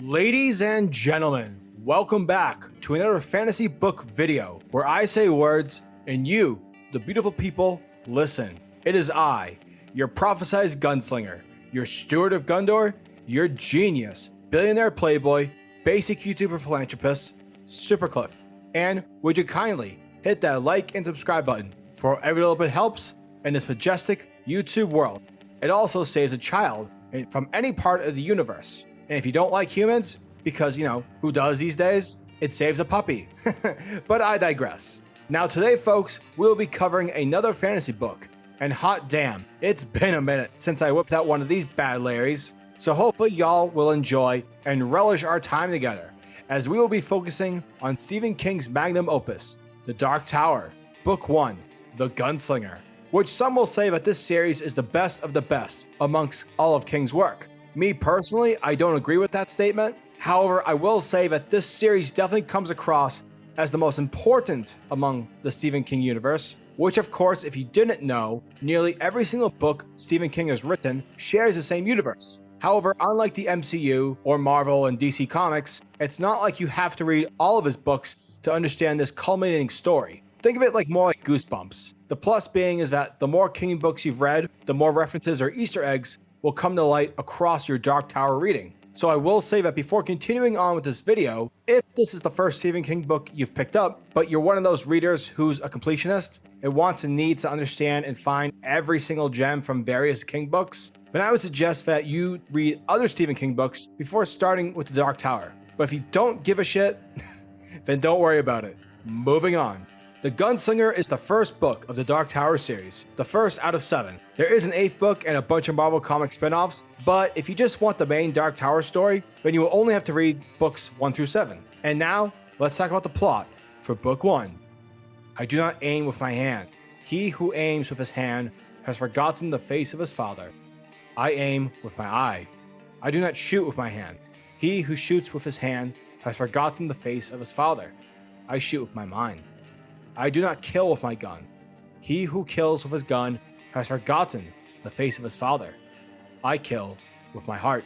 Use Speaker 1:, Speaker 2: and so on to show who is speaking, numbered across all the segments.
Speaker 1: Ladies and gentlemen, welcome back to another fantasy book video where I say words and you, the beautiful people, listen. It is I, your prophesized gunslinger, your steward of Gondor, your genius, billionaire playboy, basic YouTuber philanthropist, SuperCliff. And would you kindly hit that like and subscribe button, for every little bit helps in this majestic YouTube world. It also saves a child from any part of the universe. And if you don't like humans, because, you know, who does these days? It saves a puppy. But I digress. Now today, folks, we'll be covering another fantasy book. And hot damn, it's been a minute since I whipped out one of these bad Larrys. So hopefully y'all will enjoy and relish our time together, as we will be focusing on Stephen King's magnum opus, The Dark Tower, Book 1, The Gunslinger, which some will say that this series is the best of the best amongst all of King's work. Me personally, I don't agree with that statement. However, I will say that this series definitely comes across as the most important among the Stephen King universe, which of course, if you didn't know, nearly every single book Stephen King has written shares the same universe. However, unlike the MCU or Marvel and DC Comics, it's not like you have to read all of his books to understand this culminating story. Think of it more like Goosebumps. The plus being is that the more King books you've read, the more references or Easter eggs will come to light across your Dark Tower reading. So I will say that before continuing on with this video, if this is the first Stephen King book you've picked up, but you're one of those readers who's a completionist and wants and needs to understand and find every single gem from various King books, then I would suggest that you read other Stephen King books before starting with the Dark Tower. But if you don't give a shit, then don't worry about it. Moving on. The Gunslinger is the first book of the Dark Tower series, the first out of 7. There is an 8th book and a bunch of Marvel comic spin-offs, but if you just want the main Dark Tower story, then you will only have to read books 1 through 7. And now, let's talk about the plot for Book 1. I do not aim with my hand. He who aims with his hand has forgotten the face of his father. I aim with my eye. I do not shoot with my hand. He who shoots with his hand has forgotten the face of his father. I shoot with my mind. I do not kill with my gun. He who kills with his gun has forgotten the face of his father. I kill with my heart.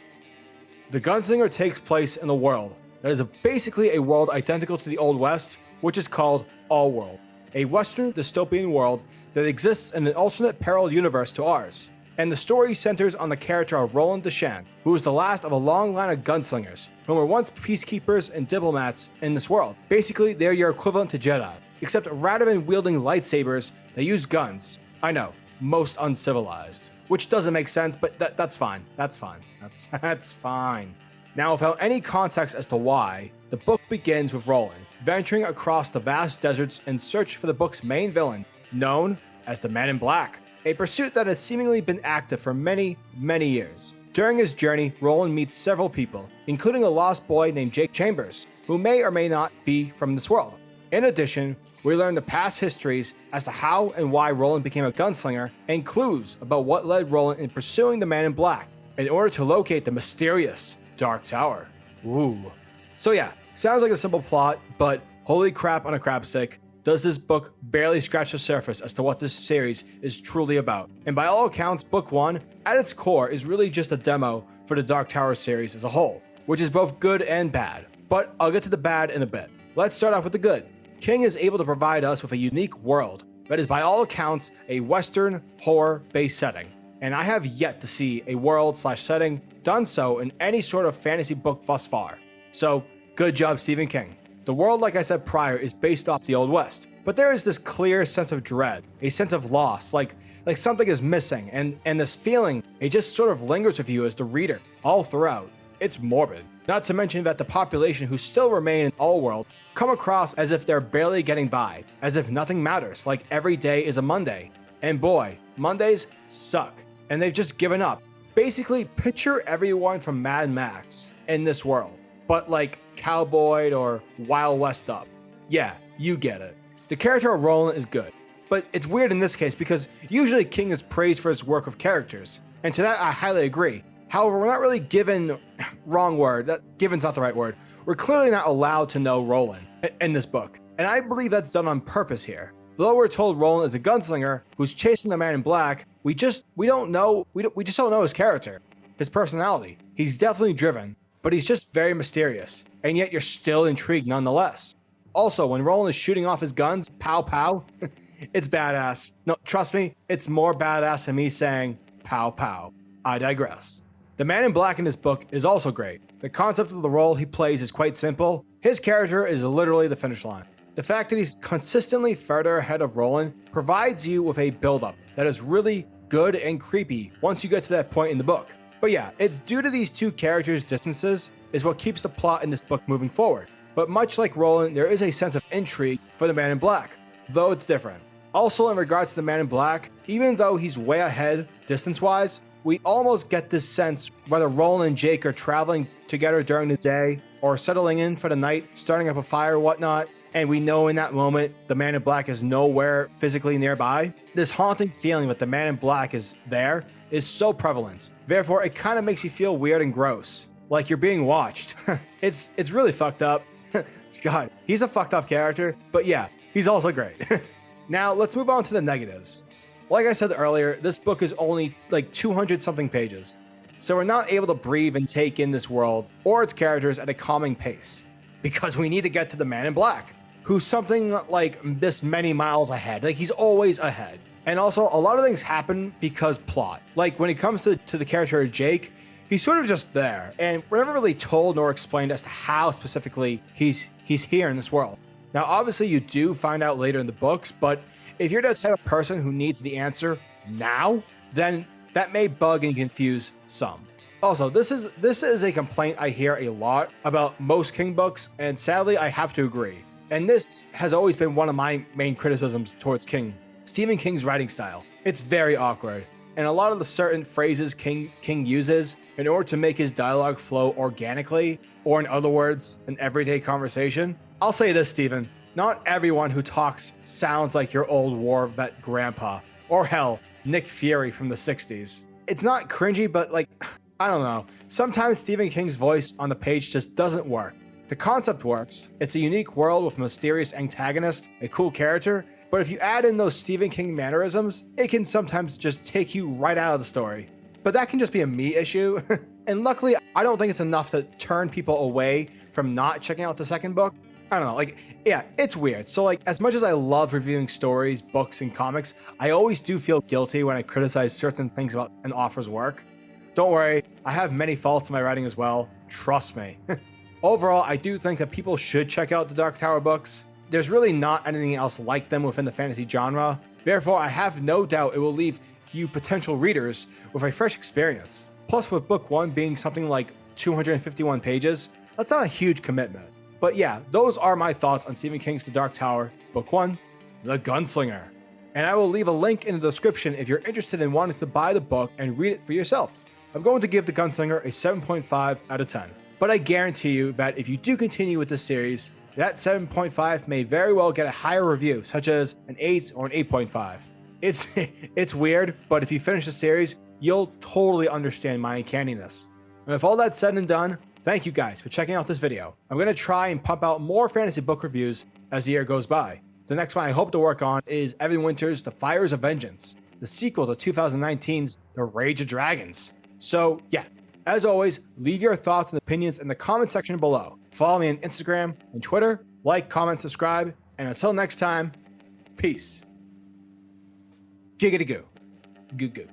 Speaker 1: The Gunslinger takes place in a world that is basically a world identical to the Old West, which is called All-World, a Western dystopian world that exists in an alternate parallel universe to ours. And the story centers on the character of Rolanddeschain, who is the last of a long line of gunslingers, who were once peacekeepers and diplomats in this world. Basically, they're your equivalent to Jedi, except rather than wielding lightsabers, they use guns. I know, most uncivilized. Which doesn't make sense, but that's fine. That's fine. That's fine. Now, without any context as to why, the book begins with Roland venturing across the vast deserts in search for the book's main villain, known as the Maninblack, a pursuit that has seemingly been active for many, many years. During his journey, Roland meets several people, including a lost boy named Jake Chambers, who may or may not be from this world. In addition, we learn the past histories as to how and why Roland became a gunslinger and clues about what led Roland in pursuing the Man in Black in order to locate the mysterious Dark Tower. Ooh. So yeah, sounds like a simple plot, but holy crap on a crapstick, does this book barely scratch the surface as to what this series is truly about. And by all accounts, Book 1, at its core, is really just a demo for the Dark Tower series as a whole, which is both good and bad. But I'll get to the bad in a bit. Let's start off with the good. King is able to provide us with a unique world that is by all accounts a Western horror-based setting. And I have yet to see a world/setting done so in any sort of fantasy book thus far. So, good job, Stephen King. The world, like I said prior, is based off the Old West, but there is this clear sense of dread, a sense of loss, like something is missing, and this feeling, it just sort of lingers with you as the reader, all throughout. It's morbid. Not to mention that the population who still remain in All-World come across as if they're barely getting by, as if nothing matters, like every day is a Monday. And boy, Mondays suck, and they've just given up. Basically, picture everyone from Mad Max in this world, but like cowboyed or Wild West up. Yeah, you get it. The character of Roland is good, but it's weird in this case because usually King is praised for his work of characters, and to that I highly agree. However, we're not really given, wrong word, given's not the right word. We're clearly not allowed to know Roland in this book, and I believe that's done on purpose here. Though we're told Roland is a gunslinger who's chasing the Man in Black, we just don't know his character, his personality. He's definitely driven, but he's just very mysterious, and yet you're still intrigued nonetheless. Also, when Roland is shooting off his guns, pow pow, it's badass. No, trust me, it's more badass than me saying pow pow. I digress. The man in black in this book is also great. The concept of the role he plays is quite simple. His character is literally the finish line. The fact that he's consistently further ahead of Roland provides you with a buildup that is really good and creepy once you get to that point in the book. But yeah, it's due to these two characters' distances is what keeps the plot in this book moving forward. But much like Roland, there is a sense of intrigue for the man in black, though it's different. Also, in regards to the man in black, even though he's way ahead distance-wise, we almost get this sense whether Roland and Jake are traveling together during the day or settling in for the night, starting up a fire or whatnot, and we know in that moment the man in black is nowhere physically nearby. This haunting feeling that the man in black is there is so prevalent. Therefore, it kind of makes you feel weird and gross, like you're being watched. It's really fucked up. God, he's a fucked up character, but yeah, he's also great. Now, let's move on to the negatives. Like I said earlier, this book is only like 200 something pages, so we're not able to breathe and take in this world or its characters at a calming pace, because we need to get to the man in black, who's something like this many miles ahead. Like, he's always ahead. And also, a lot of things happen because plot. Like, when it comes to the character of Jake, he's sort of just there, and we're never really told nor explained as to how specifically he's here in this world. Now, obviously, you do find out later in the books, but if you're the type of person who needs the answer now, then that may bug and confuse some. Also, this is a complaint I hear a lot about most King books, and sadly, I have to agree. And this has always been one of my main criticisms towards King. Stephen King's writing style. It's very awkward, and a lot of the certain phrases King uses in order to make his dialogue flow organically, or in other words, an everyday conversation. I'll say this, Stephen. Not everyone who talks sounds like your old war vet grandpa, or hell, Nick Fury from the 60s. It's not cringy, but like, I don't know. Sometimes Stephen King's voice on the page just doesn't work. The concept works. It's a unique world with a mysterious antagonist, a cool character, but if you add in those Stephen King mannerisms, it can sometimes just take you right out of the story. But that can just be a me issue. And luckily, I don't think it's enough to turn people away from not checking out the second book. I don't know, like, yeah, it's weird. So like, as much as I love reviewing stories, books, and comics, I always do feel guilty when I criticize certain things about an author's work. Don't worry, I have many faults in my writing as well, trust me. Overall, I do think that people should check out the Dark Tower books. There's really not anything else like them within the fantasy genre. Therefore, I have no doubt it will leave you potential readers with a fresh experience. Plus, with book one being something like 251 pages, that's not a huge commitment. But yeah, those are my thoughts on Stephen King's The Dark Tower, Book 1, The Gunslinger. And I will leave a link in the description if you're interested in wanting to buy the book and read it for yourself. I'm going to give The Gunslinger a 7.5 out of 10. But I guarantee you that if you do continue with this series, that 7.5 may very well get a higher review, such as an 8 or an 8.5. It's weird, but if you finish the series, you'll totally understand my uncanniness. And with all that said and done, thank you guys for checking out this video. I'm going to try and pump out more fantasy book reviews as the year goes by. The next one I hope to work on is Evan Winter's The Fires of Vengeance, the sequel to 2019's The Rage of Dragons. So yeah, as always, leave your thoughts and opinions in the comment section below. Follow me on Instagram and Twitter, like, comment, subscribe, and until next time, peace. Giggity goo. Goo goo.